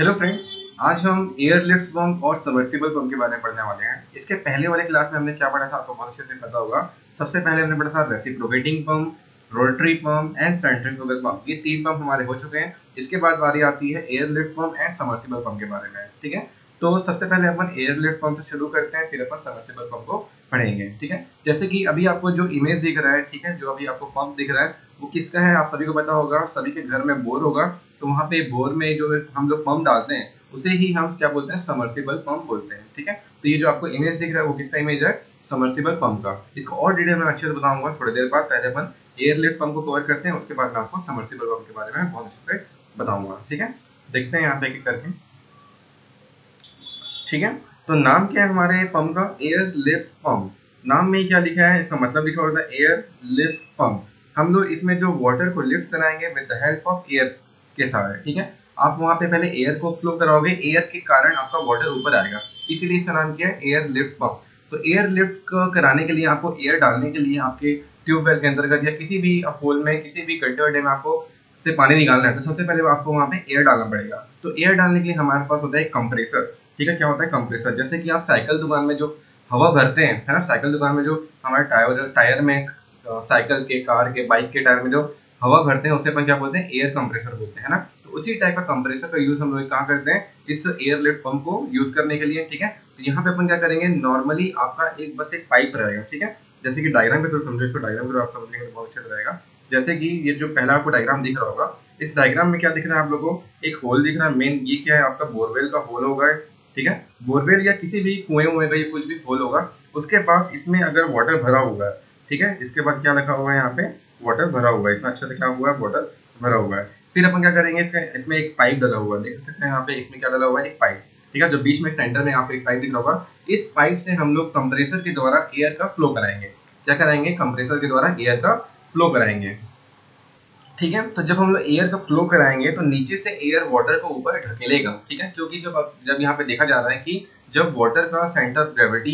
Hello friends, आज हम air lift pump और सबमर्सिबल पंप के बारे में पढ़ने वाले हैं। इसके पहले वाले क्लास में हमने क्या पढ़ा था आपको बहुत अच्छे से पता होगा। सबसे पहले हमने पढ़ा था reciprocating pump, rotary pump and centrifugal pump. ये तीन पंप हमारे हो चुके हैं। इसके बाद बारी आती है air lift pump and submersible pump के बारे में। ठीक है, तो सबसे पहले अपन एयर लिफ्ट पंप से शुरू करते हैं, फिर अपन सबमर्सिबल पंप को पढ़ेंगे। ठीक है, जैसे कि अभी आपको जो इमेज दिख रहा है, ठीक है, जो अभी आपको पंप दिख रहा है वो किसका है आप सभी को पता होगा। सभी के घर में बोर होगा, तो वहाँ पे बोर में जो हम लोग पंप डालते हैं उसे ही हम क्या बोलते हैं, सबमर्सिबल पंप बोलते हैं। ठीक है, तो ये जो आपको इमेज दिख रहा है वो किसका इमेज है, सबमर्सिबल पंप का। इसको और डिटेल में अच्छे से बताऊंगा थोड़ी देर बाद। पहले अपन एयर लिफ्ट पंप को कवर करते हैं, उसके बाद मैं आपको सबमर्सिबल पंप के बारे में बहुत अच्छे से बताऊंगा। ठीक है, देखते हैं यहाँ पे एक करके। ठीक है, तो नाम क्या है हमारे पंप का, एयर लिफ्ट पंप। नाम में क्या लिखा है, इसका मतलब लिखा होता है एयर लिफ्ट पंप। हम लोग इसमें जो वाटर को लिफ्ट कराएंगे with the help of air के सहारे। ठीक है, आप वहां पे पहले एयर को फ्लो कराओगे, एयर के कारण आपका वाटर ऊपर आएगा, इसीलिए इसका नाम क्या है, एयर लिफ्ट पंप। तो एयर लिफ्ट कराने के लिए आपको एयर डालने के लिए आपके ट्यूबवेल के अंतर्गत या किसी भी होल में, किसी भी गड्ढे वड्ढे में आपको से पानी निकालना है, तो सबसे पहले आपको वहां पे एयर डालना पड़ेगा। तो एयर डालने के लिए हमारे पास होता है एक कंप्रेसर। ठीक है, क्या होता है कंप्रेसर, जैसे कि आप साइकिल दुकान में जो हवा भरते हैं, है ना, साइकिल दुकान में जो हमारे टायर में साइकिल के, कार के, बाइक के टायर में जो हवा भरते हैं उसे अपन क्या बोलते हैं, एयर कंप्रेसर बोलते हैं, है ना। तो उसी टाइप का कंप्रेसर का यूज हम लोग कहाँ करते हैं, इस एयर लिफ्ट पंप को यूज करने के लिए। ठीक है, तो यहाँ पे अपन क्या करेंगे, नॉर्मली आपका एक बस एक पाइप रहेगा। ठीक है, जैसे कि डायग्राम के थ्रू समझो इसको, डायग्राम के थ्रू आप समझेंगे तो बहुत अच्छा रहेगा। जैसे कि ये जो पहला आपको डायग्राम दिख रहा होगा, इस डायग्राम में क्या दिख रहा है आप लोगों को, एक होल दिख रहा है मेन। ये क्या है, आपका बोरवेल का होल होगा। ठीक है, बोरवेल या किसी भी कुएं का ये कुछ भी होल होगा। उसके बाद इसमें अगर वाटर भरा हुआ है, ठीक है, इसके बाद क्या लिखा हुआ है यहाँ पे, वाटर भरा हुआ है, इसमें अच्छे से क्या हुआ है, वाटर भरा हुआ है। फिर अपन क्या करेंगे, इसमें एक पाइप डला हुआ है, देख सकते हैं यहाँ पे, इसमें क्या डला हुआ है, एक पाइप। ठीक है, जो बीच में सेंटर में यहाँ पे एक पाइप दिख रहा होगा, इस पाइप से हम लोग कंप्रेसर के द्वारा एयर का फ्लो कराएंगे। क्या कराएंगे, कंप्रेसर के द्वारा एयर का फ्लो कराएंगे। ठीक है, तो जब हम लोग एयर का फ्लो कराएंगे तो नीचे से एयर वाटर को ऊपर ढकेलेगा। ठीक है, क्योंकि जब यहाँ पे देखा जा रहा है कि जब वाटर का सेंटर ऑफ ग्रेविटी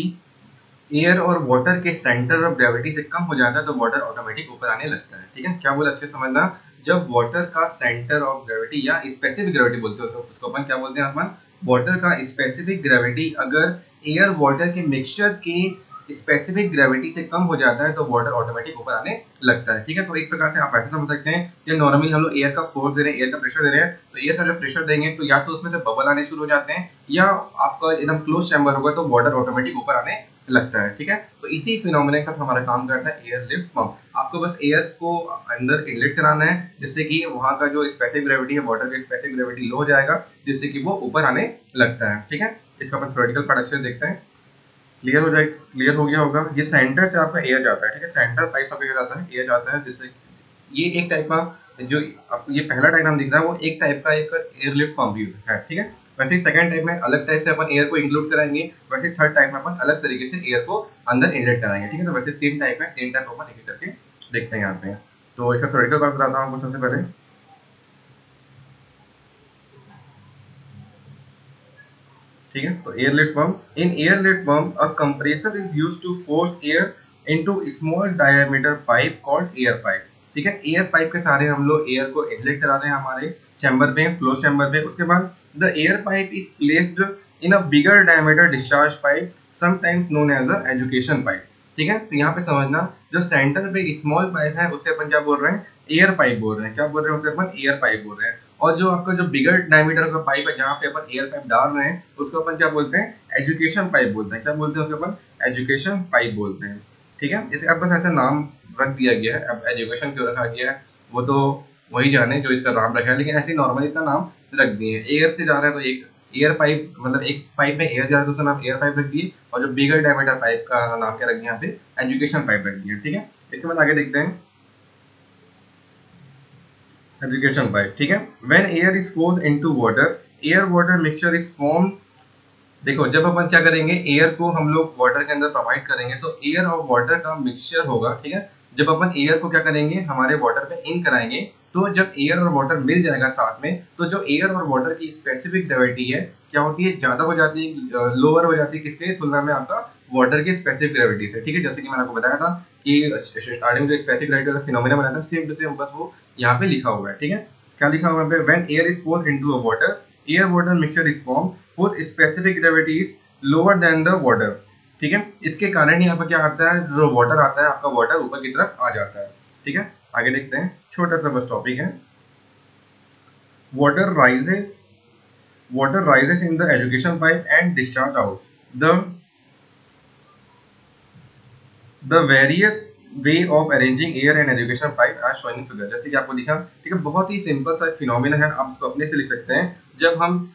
एयर और वाटर के सेंटर ऑफ ग्रेविटी से कम हो जाता है तो वाटर ऑटोमेटिक ऊपर आने लगता है। ठीक है, क्या बोला अच्छे समझना, जब वाटर का सेंटर ऑफ ग्रेविटी या स्पेसिफिक ग्रेविटी बोलते हो उसको अपन क्या बोलते हैं, अपन वाटर का स्पेसिफिक ग्रेविटी अगर एयर वाटर के मिक्सचर के स्पेसिफिक ग्रेविटी से कम हो जाता है तो वाटर ऑटोमेटिक ऊपर आने लगता है। ठीक है, तो एक प्रकार से आप ऐसे समझ सकते हैं कि नॉर्मली हम लोग एयर का फोर्स दे रहे हैं, एयर का प्रेशर दे रहे हैं, तो एयर का जब प्रेशर देंगे तो या तो उसमें से बबल आने शुरू हो जाते हैं, या आपका एकदम क्लोज चैम्बर होगा तो वाटर ऑटोमेटिक ऊपर आने लगता है। ठीक है, तो इसी फिनोमेना के साथ हमारा काम करता है एयर लिफ्ट पंप। आपको बस एयर को अंदर इनलेट कराना है, जिससे कि वहां का जो स्पेसिफिक ग्रेविटी है, वाटर का स्पेसिफिक ग्रेविटी लो हो जाएगा, जिससे कि वो ऊपर आने लगता है। ठीक है, इसका अपन थ्योरेटिकल पार्ट अच्छे से देखते हैं। क्लियर हो जाए, क्लियर हो गया होगा। ये सेंटर से आपका एयर जाता है। ठीक है, सेंटर पाइप आपका जाता है, एयर जाता है, जिससे ये एक टाइप का जो आपको ये पहला डायग्राम दिख रहा है वो एक टाइप का एक एयर लिफ्ट पंप यूज है। ठीक है, वैसे ही सेकंड टाइप में अलग टाइप से अपन एयर को इंक्लूड कराएंगे, वैसे थर्ड टाइप में अपन अलग तरीके से एयर को अंदर इनलेट कराएंगे। ठीक है, तो वैसे तीन टाइप है, तीन टाइप अपन एक एक करके देखते हैं यहाँ पे। तो इसका थ्योरेटिकल पार्ट बताता हूँ आपको सबसे पहले। ठीक है, तो air lift pump, in air lift pump a compressor is used to force air into small diameter pipe called air pipe. ठीक है, एयर पाइप के सहारे हम लोग एयर को इनलेट करा रहे हैं हमारे चैम्बर पे, क्लोज चैम्बर पे। उसके बाद the air pipe is placed in a bigger diameter discharge pipe, sometimes known as a education pipe. ठीक है, तो यहाँ पे समझना, जो सेंटर पे स्मॉल पाइप है उसे अपन क्या बोल रहे हैं, एयर पाइप बोल रहे हैं। क्या बोल रहे हैं उसे अपन, एयर पाइप बोल रहे हैं। और जो आपका जो बिगर डायमीटर का पाइप है जहाँ पे अपन एयर पाइप डाल रहे हैं उसको अपन क्या बोलते हैं, एजुकेशन पाइप बोलते हैं। क्या बोलते हैं उसको अपन, एजुकेशन पाइप बोलते हैं। ठीक है, इसे अब बस ऐसा नाम रख दिया गया है। अब एजुकेशन क्यों रखा गया है वो तो वही जाने जो इसका नाम रखा है, लेकिन ऐसे नॉर्मली इसका नाम रख दिए। एयर से जा रहा है तो एक एयर पाइप, मतलब एक पाइप में एयर जा रहा है तो उसका नाम एयर पाइप रख दिए, और जो बिगर डायमीटर पाइप का नाम क्या रख दिया यहाँ पे, एजुकेशन पाइप रख दिया। ठीक है, इसके बाद आगे देखते हैं एजुकेशन पाइप। ठीक है, when air is forced into water, air water mixture is formed. देखो, जब अपन क्या करेंगे, एयर को हम लोग वाटर के अंदर प्रोवाइड करेंगे तो एयर और वाटर का मिक्सचर होगा। ठीक है, जब अपन एयर को क्या करेंगे, हमारे वाटर पे इन कराएंगे, तो जब एयर और वाटर मिल जाएगा साथ में, तो जो एयर और वाटर की स्पेसिफिक ग्रेविटी है क्या होती है, ज्यादा हो जाती है, लोअर हो जाती है किसके तुलना में, आपका वाटर की स्पेसिफिक ग्रेविटी से। ठीक है, जैसे कि मैंने आपको बताया था कि स्टार्टिंग में जो स्पेसिफिक ग्रेविटी का फिनोमेना बनाया था, सेम टू सेम बस वो यहाँ पे लिखा हुआ है। ठीक है, क्या लिखा हुआ है, when air is forced into a water, air water mixture is form with specific gravity is lower than the water. ठीक है, इसके कारण ही आपका क्या आता है, जो वाटर आता है आपका वाटर ऊपर की तरफ आ जाता है। ठीक है, आगे देखते हैं, छोटा सा बस टॉपिक है। Water rises in the education pipe and discharge out the various way of arranging air and education pipe are showing figure. जैसे कि आपको दिखा, ठीक है, बहुत ही सिंपल सा फिनोमेना है, आप इसको अपने से लिख सकते हैं। जब हम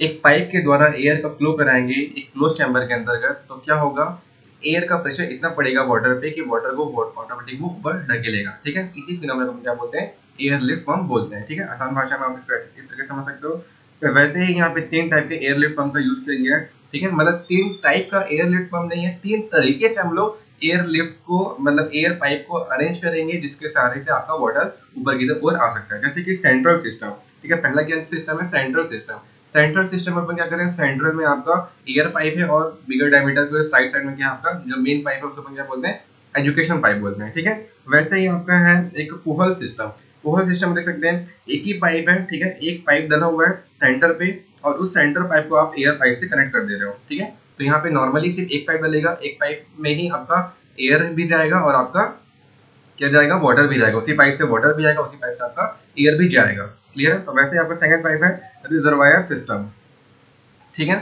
एक पाइप के द्वारा एयर का फ्लो कराएंगे एक क्लोज चैम्बर के अंतर्गत, तो क्या होगा, एयर का प्रेशर इतना पड़ेगा वाटर पे कि वाटर को ऑटोमेटिक वो ऊपर ढकेलेगा। ठीक है, इसी फिनोमेना को क्या बोलते हैं, एयर लिफ्ट पंप बोलते हैं। ठीक है, आसान भाषा में आप इसको इस तरह से समझ सकते हो। तो वैसे ही यहाँ पे 3 टाइप के एयर लिफ्ट पंप का यूज किया गया है। ठीक है, मतलब 3 टाइप का एयर लिफ्ट पंप नहीं है, 3 तरीके से हम लोग एयर लिफ्ट को मतलब एयर पाइप को अरेंज करेंगे जिसके सहारे से आपका वाटर ऊपर की तरफ आ सकता है। जैसे कि सेंट्रल सिस्टम, ठीक है, पहला क्या सिस्टम है, सेंट्रल सिस्टम। सेंट्रल सिस्टम में अपन क्या करें, सेंट्रल में आपका एयर पाइप है और बिगर डायमीटर के साइड साइड में क्या आपका जो मेन पाइप है उसको अपन क्या बोलते हैं, एजुकेशन पाइप बोलते हैं। ठीक है, वैसे ही आपका है एक कोहल सिस्टम। कोहल सिस्टम देख सकते हैं, एक ही पाइप है, ठीक है, एक पाइप डला हुआ है सेंटर पे और उस सेंटर पाइप को आप एयर पाइप से कनेक्ट कर दे रहे हो। ठीक है, तो यहाँ पे नॉर्मली सिर्फ एक पाइप डलेगा, एक पाइप में ही आपका एयर भी जाएगा और आपका क्या जाएगा, वाटर भी जाएगा, उसी पाइप से वाटर भी जाएगा, उसी पाइप से आपका एयर भी जाएगा। क्लियर है। तो वैसे आपका सेकंड पाइप है रिजर्वायर सिस्टम। ठीक है,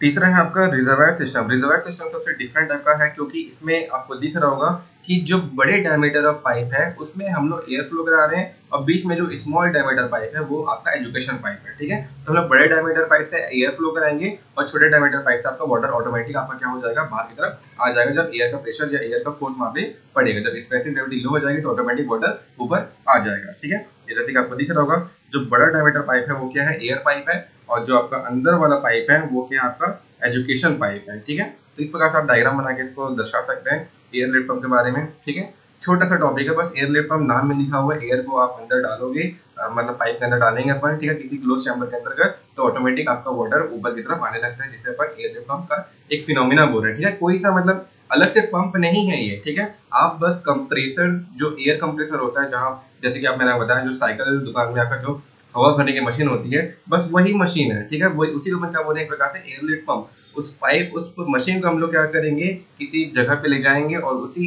तीसरा है आपका रिजर्वायर सिस्टम। रिजर्वायर सिस्टम सबसे डिफरेंट टाइप का है क्योंकि इसमें आपको दिख रहा होगा कि जो बड़े डायमीटर ऑफ पाइप है उसमें हम लोग एयर फ्लो करा रहे हैं और बीच में जो स्मॉल डायमीटर पाइप है वो आपका एजुकेशन पाइप है। ठीक है, तो हम लोग बड़े डायमीटर पाइप से एयर फ्लो कराएंगे और छोटे डायमीटर पाइप से आपका वाटर ऑटोमेटिक आपका क्या हो जाएगा, बाहर की तरफ आ जाएगा जब एयर का प्रेशर या एयर का फोर्स वहां पे पड़ेगा। जब स्पेसिफिक ग्रेविटी लो हो जाएगी तो ऑटोमेटिक वाटर ऊपर आ जाएगा। ठीक है, ये जैसे कि आपको दिख रहा होगा जो बड़ा डायमीटर पाइप है वो क्या है, एयर पाइप है, और जो आपका अंदर वाला पाइप है वो क्या है, आपका एजुकेशन पाइप है। ठीक है, तो इस प्रकार से आप डायग्राम बना के इसको दर्शा सकते हैं एयर लिफ्ट पंप के बारे में। ठीक है, छोटा सा टॉपिक है, बस एयर लिफ्ट पंप नाम में लिखा हुआ है, एयर को आप अंदर डालोगे, मतलब पाइप के अंदर डालेंगे अपन, ठीक है, किसी क्लोज चैम्बर के अंतर्गत, तो ऑटोमेटिक आपका वाटर ऊपर की तरफ आने लगता है, जिससे अपन एयर लिफ्ट पंप का एक फिनोमिना बोल रहे हैं। ठीक है, कोई सा मतलब अलग से पंप नहीं है ये। ठीक है, आप बस कंप्रेसर, जो एयर कंप्रेसर होता है, जहाँ जैसे कि आप मैंने बताया जो साइकिल दुकान में आकर जो हवा भरने की मशीन होती है, बस वही मशीन है। ठीक है, वही उसी को क्या बोलते हैं, एक प्रकार से एयर लिफ्ट पंप। उस पाइप, उस मशीन को हम लोग क्या करेंगे, किसी जगह पे ले जाएंगे और उसी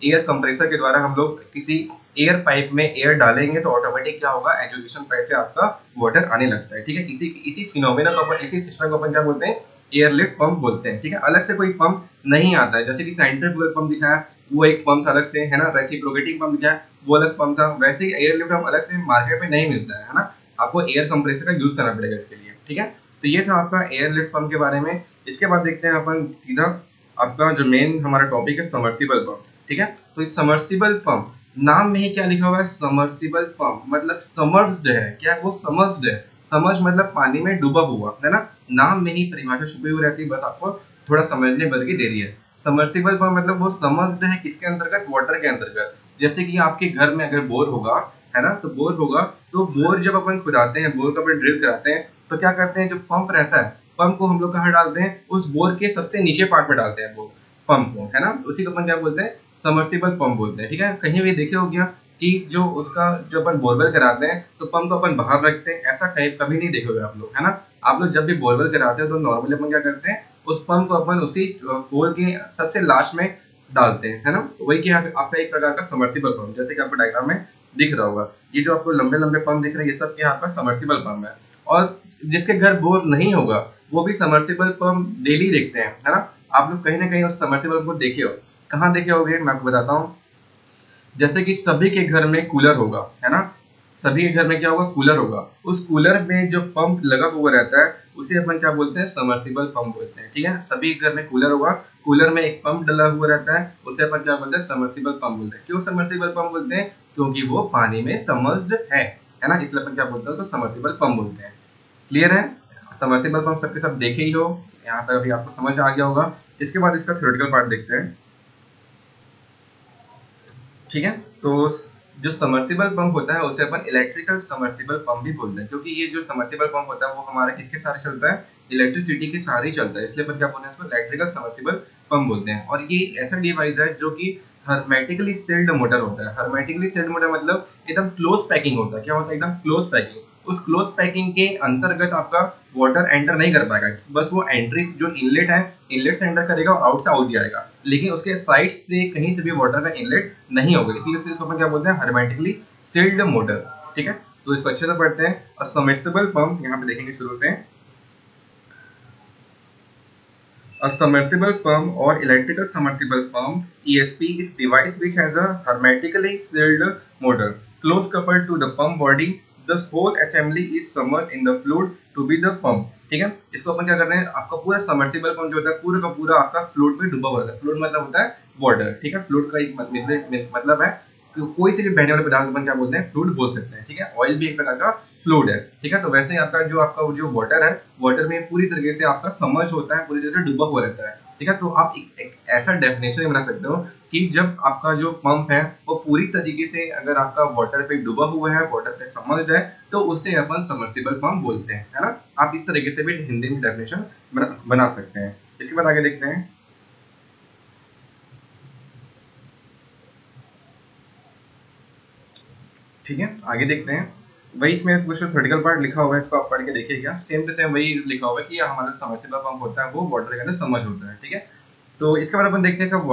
एयर कंप्रेसर के द्वारा हम लोग किसी एयर पाइप में एयर डालेंगे तो ऑटोमेटिक क्या होगा, एजुकेशन पाइप से आपका वाटर आने लगता है। ठीक है, इसी फिनोमेना को अपन, इसी सिस्टम को अपन क्या बोलते हैं, एयर लिफ्ट पंप बोलते हैं। ठीक है, अलग से कोई पंप नहीं आता है। जैसे कि सेंट्रीफ्यूगल पंप दिखाया वो एक पंप अलग से है ना, रेसिप्रोकेटिंग पंप दिखाया वो अलग पंप था, वैसे ही एयर लिफ्ट पंप अलग से मार्केट में नहीं मिलता है ना, आपको एयर कंप्रेसर का यूज करना पड़ेगा इसके लिए। ठीक है, तो ये था आपका एयर लिफ्ट पंप के बारे में। इसके बाद देखते हैं अपन सीधा आपका जो मेन हमारा टॉपिक है, समर्सिबल पंप। ठीक है, तो इस समर्सिबल पंप नाम में ही क्या लिखा हुआ है, समर्सिबल पंप मतलब समर्ज्ड है। क्या है वो, समर्ज्ड है। समर्ज मतलब पानी में डूबा हुआ, है ना, नाम में ही परिभाषा छुपी हुई रहती है, बस आपको थोड़ा समझने भर की देरी है। समर्सिबल पंप मतलब वो समर्ज्ड है किसके अंतर्गत, वाटर के अंतर्गत। जैसे कि आपके घर में अगर बोर होगा, है ना, तो बोर होगा, तो बोर जब अपन खुदाते हैं, बोर को अपन ड्रिल कराते हैं, तो क्या करते हैं, जो पंप रहता है, पंप को हम लोग कहाँ डालते हैं, उस बोर के सबसे नीचे पार्ट में डालते हैं वो पंप को, है ना, उसी को अपन क्या बोलते हैं, समर्सिबल पंप बोलते हैं। ठीक है, कहीं भी देखे हो गया कि जो उसका जो अपन बोरवेल कराते हैं तो पंप को अपन बाहर रखते हैं, ऐसा कहीं कभी नहीं देखोगे आप लोग, है ना। आप लोग जब भी बोरवेल कराते हैं तो नॉर्मली अपन क्या करते हैं, उस पंप को अपन उसी होल के सबसे लास्ट में डालते हैं, है ना। वही कि आपका एक प्रकार का समर्सिबल पंप, जैसे कि आपको डायग्राम में दिख रहा होगा, ये जो आपको लंबे लंबे पंप दिख रहे हैं ये सब क्या आपका समर्सिबल पंप है। और जिसके घर बोर नहीं होगा वो भी समर्सिबल पंप डेली देखते हैं, है ना। आप लोग कहीं ना कहीं उस समर्सिबल पंप को देखे हो, कहाँ देखे होगे, मैं आपको बताता हूँ। जैसे कि सभी के घर में कूलर होगा, है ना, सभी के घर में क्या होगा, कूलर होगा, उस कूलर में जो पंप लगा हुआ रहता है उसे अपन क्या बोलते हैं, समर्सिबल पंप बोलते हैं। ठीक है, सभी के घर में कूलर होगा, कूलर में एक पंप डला हुआ रहता है, उसे अपन क्या बोलते हैं, समर्सिबल पंप बोलते हैं। क्यों समर्सिबल पंप बोलते हैं, क्योंकि वो पानी में सबमर्ज्ड है ना, इसलिए अपन क्या बोलते हैं, तो समर्सिबल पंप बोलते हैं। क्लियर है, समर्सिबल पंप सबके सब देखे ही हो, यहाँ तक अभी आपको समझ आ गया होगा। इसके बाद इसका थ्योरेटिकल पार्ट देखते हैं। ठीक है, तो जो समर्सिबल पंप होता है उसे अपन इलेक्ट्रिकल समर्सिबल पंप भी बोलते हैं, क्योंकि ये जो समर्सिबल पंप होता है वो हमारा किसके सहारे चलता है, इलेक्ट्रिसिटी के सहारे चलता है, इसलिए अपन क्या बोलते हैं, इसको इलेक्ट्रिकल समर्सिबल पंप बोलते हैं। और ये ऐसा डिवाइस है जो कि हर्मेटिकली सील्ड मोटर होता है। हर्मेटिकली सील्ड मोटर मतलब एकदम क्लोज पैकिंग होता है। क्या होता है, एकदम क्लोज पैकिंग, उस क्लोज पैकिंग के अंतर्गत आपका वाटर एंटर नहीं कर पाएगा, बस वो एंट्री जो इनलेट है, इनलेट से एंटर करेगा और आउट से आउट जाएगा, लेकिन उसके साइड से कहीं से भी वाटर का इनलेट नहीं होगा, इसीलिए इसको अपन क्या बोलते हैं, हर्मेटिकली सील्ड मोटर। ठीक है, तो इसको अच्छे से पढ़ते हैं। अ सबमर्सिबल पंप, यहाँ पे देखेंगे शुरू से, A submersible pump or electrical submersible pump (ESP) is device which has a hermetically sealed motor close coupled to the pump body. Thus whole assembly is submerged in the fluid to be the pump. ठीक है, इसको अपन क्या कर रहे हैं, आपका पूरा submersible pump जो होता है पूरा का पूरा आपका फ्लूइड में डूबा हुआ होता है। फ्लूइड मतलब होता है वाटर। ठीक है, फ्लूइड का एक मतलब है कि कोई से भी बहने वाले पदार्थ अपन क्या बोलते हैं, फ्लूइड बोल सकते हैं। ठीक है, ऑयल भी एक प्रकार का फ्लूइड है। ठीक है, तो वैसे ही आपका जो वाटर है, वाटर में पूरी तरीके से आपका समर्ज होता है, पूरी तरह से डूबा हुआ रहता है। ठीक है, तो आप एक ऐसा डेफिनेशन बना सकते हो कि जब आपका जो पंप है वो पूरी तरीके से अगर आपका वाटर पे डूबा हुआ है, वाटर पे समर्ज्ड है, तो उससे अपन सबमर्सिबल पंप बोलते हैं, है ना। आप इस तरीके से भी हिंदी में डेफिनेशन बना सकते हैं। इसके बाद आगे देखते हैं। ठीक है, आगे देखते हैं। वही इसमें कुछ थ्योरेटिकल पार्ट लिखा हुआ है, इसको आप पढ़ के देखिएगा। सेम टू सेम वही लिखा हुआ है कि हमारा सबमर्सिबल पंप होता है वो वाटर के अंदर समर्ज होता है। ठीक है, तो इसके बाद अपन देखते हैं सब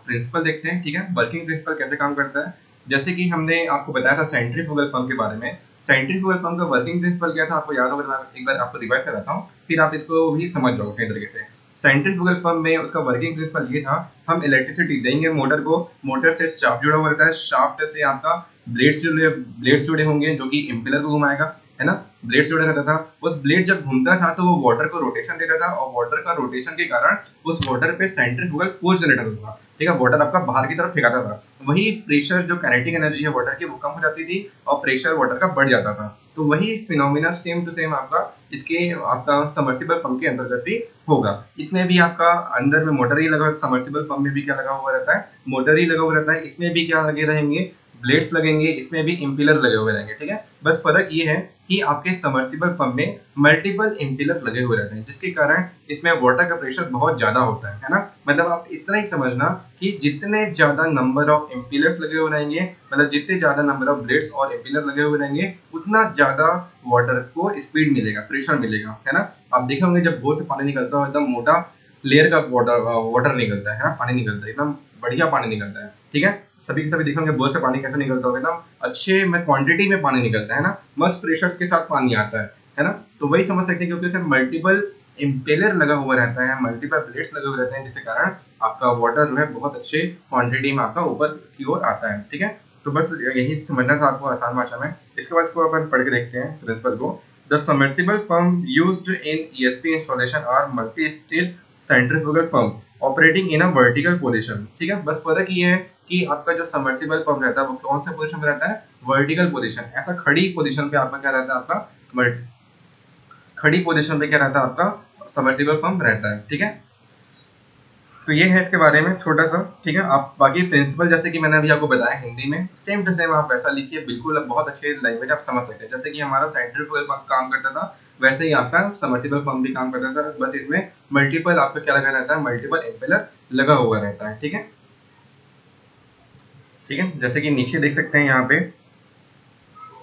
प्रिंसिपल देखते हैं। ठीक है, वर्किंग प्रिंसिपल कैसे काम करता है। जैसे कि हमने आपको बताया था सेंट्रीफ्यूगल पंप के बारे में। सेंट्रीफ्यूगल पंप का वर्किंग प्रिंसिपल क्या था, आपको याद होगा, एक बार आपको रिवाइज कराता हूँ, फिर आप इसको भी समझ जाओगे सही तरीके से। सेंट्रीफ्यूगल पंप में उसका वर्किंग प्रिंसिपल ये था, हम इलेक्ट्रिसिटी देंगे मोटर को, मोटर से शाफ्ट जुड़ा हुआ रहता है, शाफ्ट से आपका ब्लेड्स जुड़े होंगे जो कि इम्पेलर को घुमाएगा, है ना। ब्लेड जुड़ा रहता था, उस ब्लेड जब घूमता था तो वो वाटर को रोटेशन देता था, और वाटर का रोटेशन के कारण उस वाटर पे सेंट्रीफ्यूगल फोर्स जनरेट होता था। ठीक है, वाटर आपका बाहर की तरफ फेंकाता था। वही प्रेशर जो काइनेटिक एनर्जी है वाटर की वो कम हो जाती थी और प्रेशर वाटर का बढ़ जाता था। तो वही फिनोमिना सेम टू सेम आपका इसके आपका सबमर्सिबल पंप के अंतर्गत भी होगा। इसमें भी आपका अंदर में मोटर ही लगा, सबमर्सिबल पंप में भी क्या लगा हुआ रहता है, मोटर ही लगा हुआ रहता है। इसमें भी क्या लगे रहेंगे, ब्लेड्स लगेंगे, इसमें भी इम्पिलर लगे हुए रहेंगे। ठीक है, बस फर्क ये है कि आपके सबमर्सिबल पंप में मल्टीपल इम्पिलर लगे हुए रहते हैं, जिसके कारण इसमें वाटर का प्रेशर बहुत ज्यादा होता है ना। मतलब आप इतना ही समझना कि जितने ज्यादा नंबर ऑफ इम्पिलर्स लगे हुए रहेंगे, मतलब जितने ज्यादा नंबर ऑफ ब्लेड्स और इम्पिलर लगे हुए रहेंगे, उतना ज्यादा वाटर को स्पीड मिलेगा, प्रेशर मिलेगा, है ना। आप देखे होंगे जब बोर से पानी निकलता है, एकदम मोटा लेयर का वाटर निकलता है ना, पानी निकलता है, एकदम बढ़िया पानी निकलता है। ठीक है, सभी के सभी देखेंगे बोर से पानी कैसे निकलता होगा, एकदम अच्छे में क्वांटिटी में पानी निकलता है ना, मस्त प्रेशर के साथ पानी आता है ना। तो वही समझ सकते हैं क्योंकि उसमें मल्टीपल इम्पेलर लगा हुआ रहता है, मल्टीपल ब्लेड्स लगे हुए रहते हैं, जिसके कारण आपका वाटर जो है बहुत अच्छे क्वांटिटी में आपका ऊपर की ओर आता है। ठीक है, तो बस यही समझना था आपको आसान भाषा में। इसके बाद इसको अपन पढ़ के देखते हैं प्रिंसिपल को। The submersible pump used in ESP installation are multi stage centrifugal pump operating in a vertical position. ठीक है, बस फर्क ये है कि आपका जो सबमर्सिबल पंप रहता है वो कौन सा पोजीशन पे रहता है, वर्टिकल पोजीशन। ऐसा खड़ी पोजीशन पे आपका क्या रहता है, आपका खड़ी पोजीशन पे क्या रहता है, आपका सबमर्सिबल पंप रहता है। ठीक है, तो ये है इसके बारे में छोटा सा। ठीक है, आप बाकी प्रिंसिपल जैसे कि मैंने अभी आपको बताया हिंदी में, सेम टू सेम आप वैसा लिखिए, बिल्कुल बहुत अच्छे लैंग्वेज आप समझ सकते हैं। जैसे कि हमारा सेंट्रीफ्यूगल पंप काम करता था, वैसे ही आपका सबमर्सिबल पंप भी काम करता था, बस इसमें मल्टीपल आपका क्या लगा रहता है, मल्टीपल इम्पेलर लगा हुआ रहता है। ठीक है, ठीक है, जैसे कि नीचे देख सकते हैं यहाँ पे,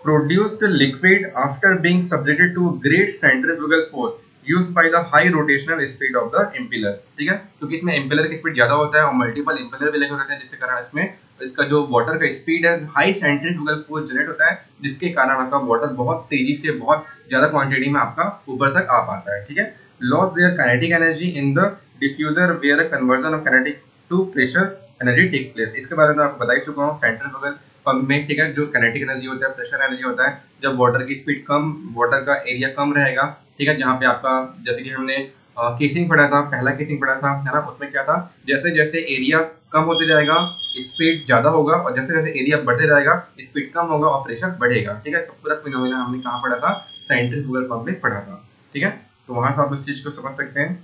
produced liquid after being subjected to great centrifugal force used by the high rotational speed of the impeller। ठीक है, क्योंकि इसमें इम्पेलर की स्पीड ज्यादा होता है और मल्टीपल इम्पेलर भी लगे होते हैं, जिसके कारण इसमें इसका जो वाटर का स्पीड है, हाई सेंट्रीफ्यूगल फोर्स जनरेट होता है, जिसके कारण आपका वाटर बहुत तेजी से बहुत ज्यादा क्वांटिटी में आपका ऊपर तक आ पाता है। ठीक है, loss their kinetic energy in the diffuser where a conversion of kinetic to pressure energy take place. इसके बारे में आपको बता ही चुका हूँ सेंट्रीफ्यूगल पंप में। ठीक है, जो काइनेटिक एनर्जी होता है, प्रेशर एनर्जी होता है, जब वाटर की स्पीड कम, वाटर का एरिया कम रहेगा। ठीक है, जहाँ पे आपका जैसे कि हमने केसिंग पढ़ा था, पहला केसिंग पढ़ा था, है ना, उसमें क्या था, जैसे जैसे एरिया कम होते जाएगा स्पीड ज्यादा होगा, और जैसे जैसे एरिया बढ़ते जाएगा स्पीड कम होगा और प्रेशर बढ़ेगा। ठीक है, सब पूरा फिनोमेना हमने कहाँ पढ़ा था, सेंट्रीफ्यूगल पंप में पढ़ा था। ठीक है, तो वहां से आप इस चीज को समझ सकते हैं।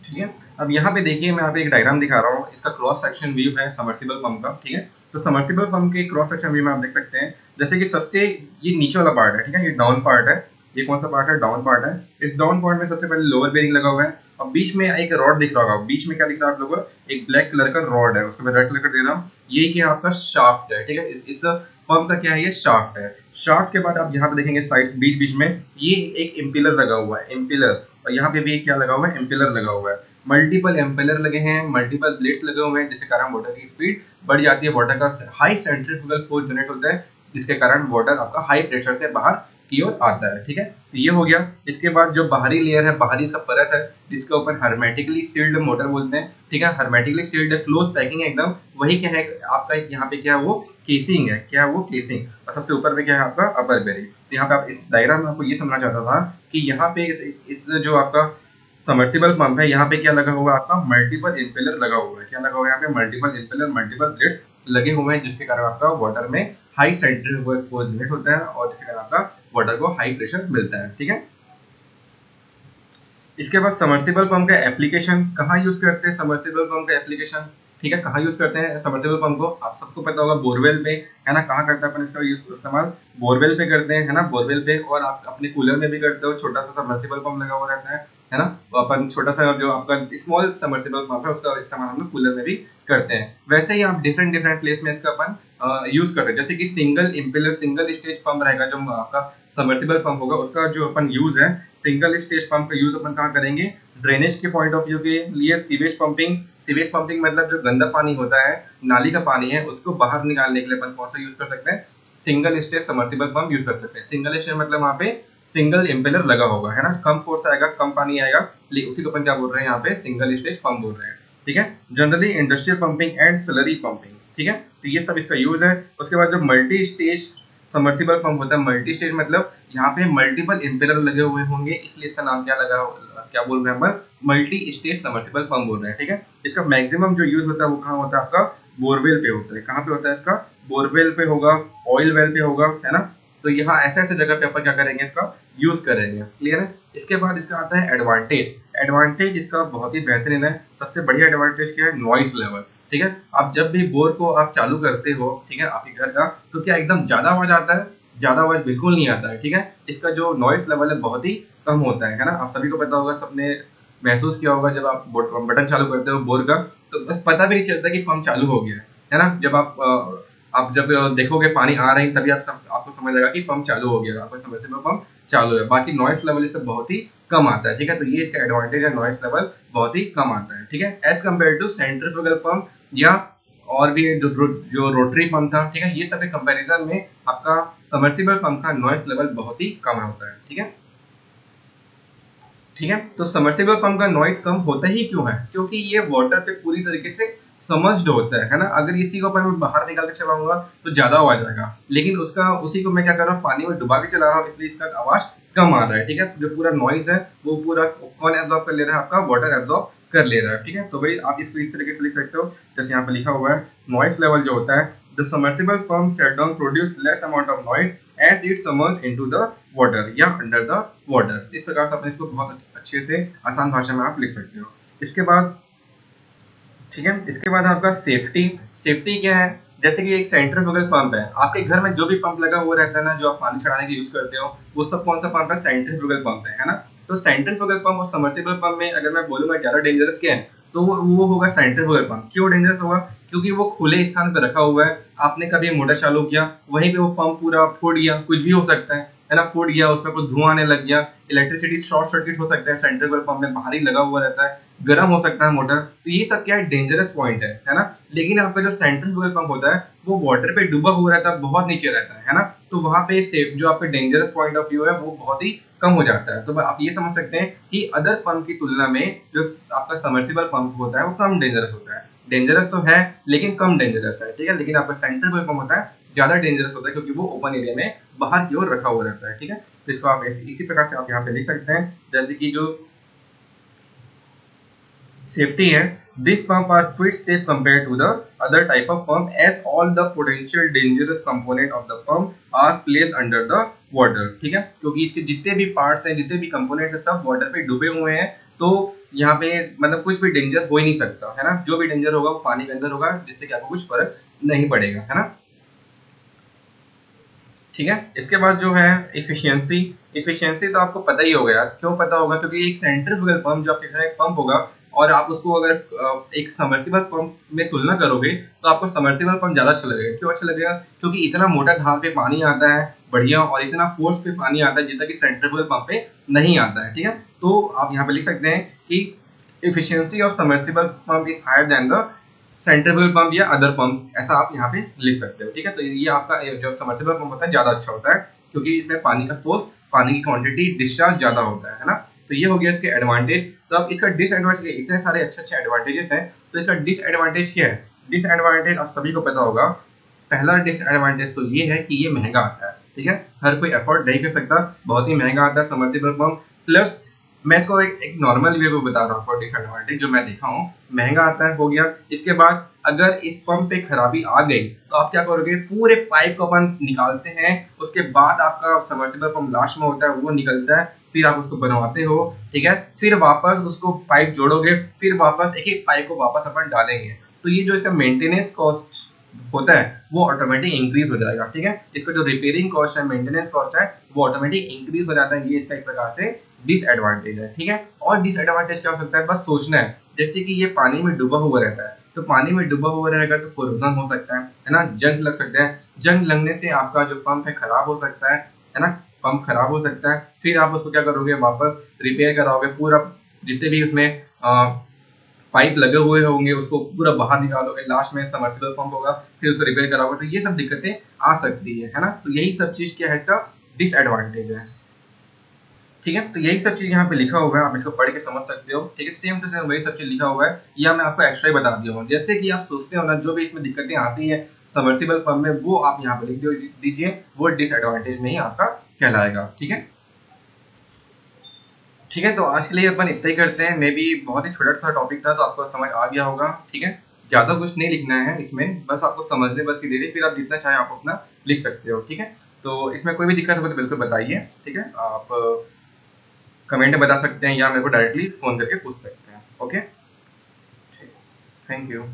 ठीक है, अब यहाँ पे देखिए मैं यहाँ पे एक डायग्राम दिखा रहा हूँ, इसका क्रॉस सेक्शन व्यू है सबमर्सिबल पंप का। ठीक है, तो सबमर्सिबल पंप के क्रॉस सेक्शन व्यू में आप देख सकते हैं, जैसे कि सबसे ये नीचे वाला पार्ट है, ठीक है, ये डाउन पार्ट है, ये कौन सा पार्ट है, डाउन पार्ट है। इस डाउन पार्ट में सबसे पहले लोअर बेरिंग लगा हुआ है और बीच में एक रॉड दिख रहा होगा, बीच में क्या दिख रहा है आप लोगों को, एक ब्लैक कलर का रॉड है, उसको मैं रेड कलर का दे रहा हूँ, ये क्या आपका शाफ्ट है, ठीक है। इस पंप का क्या है, ये शाफ्ट है। शाफ्ट के बाद आप यहाँ पे देखेंगे साइड बीच बीच में ये एक इम्पिलर लगा हुआ है, इम्पिलर, और यहाँ पे भी क्या लगा हुआ है, इम्पिलर लगा हुआ है। मल्टीपल एम्पेलर लगे हैं, मल्टीपल ब्लेड्स लगे हुए हैं, जिसके कारण वाटर की स्पीड बढ़ जाती है, वाटर का हाई सेंट्रीफ्यूगल फोर्स जनरेट होता है, जिसके कारण वाटर आपका हाई प्रेशर से बाहर की ओर आता है, ठीक है। तो ये हो गया। इसके बाद जो बाहरी लेयर है, बाहरी सब परत है, जिसके ऊपर हर्मेटिकली सील्ड मोटर बोलते हैं, ठीक है, हर्मेटिकली सील्ड है, क्लोज पैकिंग है एकदम, वही क्या है आपका यहाँ पे क्या है वो केसिंग है, क्या है वो केसिंग, और सबसे ऊपर पे क्या है आपका अपर बेरिंग। तो यहाँ पे आप इस डायग्राम में आपको ये समझना चाहता था कि यहाँ पे इस जो आपका सबमर्सिबल पंप है, यहाँ पे क्या लगा हुआ है आपका मल्टीपल इम्पेलर लगा हुआ है, क्या लगा हुआ है यहाँ पे मल्टीपल इम्पेलर, मल्टीपल ब्लेड्स लगे हुए हैं, जिसके कारण आपका वाटर में हाई सेंट्रीफ्यूगल फोर्स जनरेट होता है और जिसके कारण आपका वाटर को हाई प्रेशर मिलता है, ठीक है। इसके बाद सबमर्सिबल पंप का एप्लीकेशन कहाँ यूज करते हैं, सबमर्सिबल पंप का एप्लीकेशन, ठीक है, कहाँ यूज करते हैं सबमर्सिबल पंप को, आप सबको पता होगा बोरवेल पे, है ना, कहाँ करते हैं अपन इसका यूज इस्तेमाल, बोरवेल पे करते हैं, है ना, बोरवेल पे, और आप अपने कूलर में भी करते हो, छोटा सा सबमर्सिबल पंप लगा हुआ रहता है ना, तो अपन छोटा सा जो आपका स्मॉल सबमर्सिबल पंप है उसका इस्तेमाल हम लोग कूलर में भी करते हैं। वैसे ही आप डिफरेंट डिफरेंट प्लेस में इसका अपन यूज करते हैं, जैसे कि single impeller single stage pump रहेगा जो आपका सबमर्सिबल पंप होगा, उसका जो अपन यूज है सिंगल स्टेज पंप का यूज अपन कहाँ करेंगे, ड्रेनेज के पॉइंट ऑफ व्यू के लिए, सीवेज पंपिंग, सीवेज पंपिंग मतलब जो गंदा पानी होता है, नाली का पानी है, उसको बाहर निकालने के लिए अपन कौन सा यूज कर सकते हैं, single stage submersible pump use कर सकते हैं। सिंगल स्टेज मतलब वहाँ पे सिंगल इम्पेलर लगा होगा, है ना, कम फोर्स आएगा, कम पानी आएगा, उसी को अपन क्या बोल रहे हैं यहाँ पे सिंगल स्टेज पंप बोल रहे हैं, ठीक है। Generally industrial pumping and slurry pumping, ठीक है, तो ये सब इसका यूज है। उसके बाद जो मल्टी स्टेज सबमर्सिबल पंप होता है, मल्टी स्टेज मतलब यहाँ पे मल्टीपल इम्पेलर लगे हुए होंगे, इसलिए इसका नाम क्या लगा, क्या बोल रहे हैं हम, मल्टी स्टेज सबमर्सिबल पंप बोल रहे हैं, ठीक है। इसका मैक्सिमम जो यूज होता है वो कहाँ होता है आपका बोरवेल पे होता है, कहाँ पे होता है इसका, बोरवेल पे होगा, ऑयल वेल पे होगा, है ना, तो यहाँ ऐसे ऐसे जगह पे अपन क्या करेंगे इसका यूज करेंगे, क्लियर है। इसके बाद इसका आता है एडवांटेज, एडवांटेज इसका बहुत ही बेहतरीन है। सबसे बढ़िया एडवांटेज क्या है, नॉइस लेवल, ठीक है, आप जब भी बोर को आप चालू करते हो, ठीक है, आपके घर का, तो क्या एकदम ज्यादा आवाज आता है, ज्यादा आवाज बिल्कुल नहीं आता है, ठीक है। इसका जो नॉइस लेवल है बहुत ही कम होता है ना, आप सभी को पता होगा, सबने महसूस किया होगा जब आप बटन चालू करते हो बोर का, तो बस पता भी नहीं चलता कि पंप चालू हो गया है ना, जब आप जब देखोगे पानी आ रही तभी आपको समझ आएगा कि पंप चालू हो गया, आपको समझ में पंप चालू है। बाकी नॉइस लेवल इससे बहुत ही कम आता है, ठीक है, तो ये इसका एडवांटेज है, नॉइस लेवल बहुत ही कम आता है, ठीक है, as compare to centrifugal pump या और भी जो रोटरी पंप था, ठीक है, ये सब के कंपैरिजन में आपका सबमर्सिबल पंप का नॉइस लेवल बहुत ही कम होता है, ठीक है, ठीक है। तो सबमर्सिबल पंप का नॉइस कम होता ही क्यों है, क्योंकि ये वाटर पे पूरी तरीके से समझड होता है ना, अगर इसी को अपन बाहर निकाल के चलाऊंगा तो ज्यादा आवाज आएगा, लेकिन उसी को मैं क्या कर रहा हूँ, पानी में डुबा के चला रहा हूँ, इसलिए इसका आवाज कम आ रहा है, ठीक है। जो पूरा नॉइज है वो पूरा कौन एब्जॉर्ब कर ले रहा है, आपका वाटर एब्जॉर्ब कर ले रहा है, ठीक है। तो भाई आप इसको इस तरीके से लिख सकते हो, जैसे यहाँ पे लिखा हुआ है नॉइस लेवल जो होता है, the submersible pump set down produce less amount of noise as it submerge into the water या अंडर द वाटर। इस प्रकार से अपने इसको बहुत अच्छे से आसान भाषा में आप लिख सकते हो। इसके बाद, ठीक है, इसके बाद आपका सेफ्टी, सेफ्टी क्या है, जैसे कि एक सेंट्रीफ्यूगल पंप है, आपके घर में जो भी पंप लगा हुआ रहता है ना, जो आप पानी चढ़ाने के यूज करते हो, वो सब कौन सा पंप है, सेंट्रीफ्यूगल पंप है ना। तो सेंट्रीफ्यूगल पंप और सबमर्सिबल पंप में अगर मैं बोलूंगा ज्यादा डेंजरस क्या है, तो वो होगा सेंट्रीफ्यूगल पंप। क्यों डेंजरस होगा, क्योंकि वो खुले स्थान पर रखा हुआ है, आपने कभी मोटर चालू किया, वहीं पे वो पंप पूरा फूट गया, कुछ भी हो सकता है ना, फूट गया, उसमें कुछ धुआं आने लग गया, इलेक्ट्रिसिटी शॉर्ट सर्किट हो सकता है, सेंट्रीफ्यूगल पंप में बाहर ही लगा हुआ रहता है, गर्म हो सकता है मोटर, तो ये सब क्या है, डेंजरस पॉइंट है ना। लेकिन आपका जो सेंट्रीफ्यूगल पंप होता है वो वाटर पे डूबा हुआ रहता है, बहुत नीचे रहता है ना, तो वहां पे सेफ जो आपका डेंजरस पॉइंट ऑफ व्यू है वो बहुत ही कम हो जाता है। तो आप ये समझ सकते हैं कि अदर पंप की तुलना में जो आपका सबमर्सिबल पंप होता है वो कम डेंजरस होता है, डेंजरस तो है लेकिन कम डेंजरस है, ठीक है। लेकिन आपका सेंट्रीफ्यूगल पंप होता है ज्यादा डेंजरस होता है, क्योंकि वो ओपन एरिया में बाहर की ओर रखा हुआ रहता है, ठीक है। तो इसको आप इसी प्रकार से आप यहाँ पे लिख सकते हैं, जैसे कि जो safety है, this pump are quite safe compared to the other type of pump as all the potential dangerous component of the pump are placed under the water, ठीक है, क्योंकि इसके जितने भी पार्ट्स हैं, जितने भी कंपोनेंट्स हैं, सब वाटर पे डूबे हुए हैं, तो यहाँ पे मतलब कुछ भी डेंजर हो ही नहीं सकता, है ना, जो भी डेंजर होगा वो पानी के अंदर होगा, जिससे कि आपको कुछ फर्क नहीं पड़ेगा, है ना। ठीक है। इसके बाद जो है इफिशियंसी, इफिशियंसी तो आपको पता ही होगा यार, क्यों पता होगा, क्योंकि एक सेंट्रीफ्यूगल पंप जो आपके घर एक पंप होगा और आप उसको अगर एक सबमर्सिबल पंप में तुलना करोगे तो आपको सबमर्सिबल पंप ज्यादा अच्छा लगेगा। क्यों अच्छा लगेगा? क्योंकि इतना मोटा धार पे पानी आता है बढ़िया, और इतना फोर्स पे पानी आता है जितना कि सेंट्रीफ्यूगल पंप पे नहीं आता है। ठीक है, तो आप यहाँ पे लिख सकते हैं कि efficiency of submersible pump is higher than the centrifugal pump या अदर पंप, ऐसा आप यहाँ पे लिख सकते हो। ठीक है, तो ये आपका जो सबमर्सिबल पंप होता है ज्यादा अच्छा होता है क्योंकि इसमें पानी का फोर्स, पानी की क्वांटिटी, डिस्चार्ज ज्यादा होता है ना। तो ये हो गया इसके एडवांटेज। तो अब इसका डिसएडवांटेज, इतने सारे अच्छे अच्छे एडवांटेजेस हैं, तो इसका डिसएडवांटेज क्या है? डिसएडवांटेज आप सभी को पता होगा। पहला डिसएडवांटेज तो ये है कि ये महंगा आता है। ठीक है, हर कोई अफोर्ड नहीं कर सकता, बहुत ही महंगा आता है सबमर्सिबल पंप। प्लस मैं इसको एक नॉर्मल वे में बता रहा हूँ आपको डिसएडवांटेज जो मैं देखा हूँ, महंगा आता है, हो गया। इसके बाद अगर इस पंप पे खराबी आ गई तो आप क्या करोगे? पूरे पाइप को अपन निकालते हैं, उसके बाद आपका सबमर्सिबल पंप लास्ट में होता है वो निकलता है, फिर आप उसको बनवाते हो। ठीक है, फिर वापस उसको पाइप जोड़ोगे, फिर वापस एक एक पाइप को वापस अपन डालेंगे। तो ये जो इसका मेंटेनेंस कॉस्ट होता है वो ऑटोमेटिक इंक्रीज हो जाएगा। ठीक है, इसका जो रिपेयरिंग कॉस्ट है, मेंटेनेंस कॉस्ट है, वो ऑटोमेटिक इंक्रीज हो जाता है। ये इसका एक प्रकार से डिसएडवांटेज है। ठीक है, और डिसएडवांटेज क्या हो सकता है? बस सोचना है। जैसे कि ये पानी में डूबा हुआ रहता है, तो पानी में डूबा हुआ रहेगा तो कोरोजन हो सकता है ना, जंग लग सकता है। जंग लगने से आपका जो पंप है खराब हो सकता है ना, पंप खराब हो सकता है। फिर आप उसको क्या करोगे? वापस रिपेयर कराओगे, पूरा जितने भी उसमें पाइप लगे हुए होंगे उसको पूरा बाहर निकालोगे, लास्ट में सबमर्सिबल पंप होगा, फिर उसको रिपेयर कराओगे। तो ये सब दिक्कतें आ सकती है ना। तो यही सब चीज क्या है, इसका डिसएडवांटेज है। ठीक है, तो यही सब चीज यहाँ पे लिखा हुआ है, आप इसको पढ़ के समझ सकते हो। ठीक है, सेम टू सेम वही सब चीज लिखा हुआ है, या मैं आपको एक्स्ट्रा ही बता दिया हूँ। जैसे कि आप सोचते हो ना, जो भी इसमें दिक्कतें आती है सबमर्सिबल पंप में, वो आप यहाँ पे लिख दीजिए, वो डिसएडवांटेज में ही आपका कहलाएगा। ठीक है, ठीक है, तो आज के लिए अपन इतना ही करते हैं। मे बी बहुत ही छोटा सा टॉपिक था, तो आपको समझ आ गया होगा। ठीक है, ज्यादा कुछ नहीं लिखना है इसमें, बस आपको समझने बस की देरी, फिर आप जितना चाहे आप अपना लिख सकते हो। ठीक है, तो इसमें कोई भी दिक्कत हो तो बिल्कुल बताइए। ठीक है, आप कमेंट में बता सकते हैं या मेरे को डायरेक्टली फोन करके पूछ सकते हैं। Okay, thank you.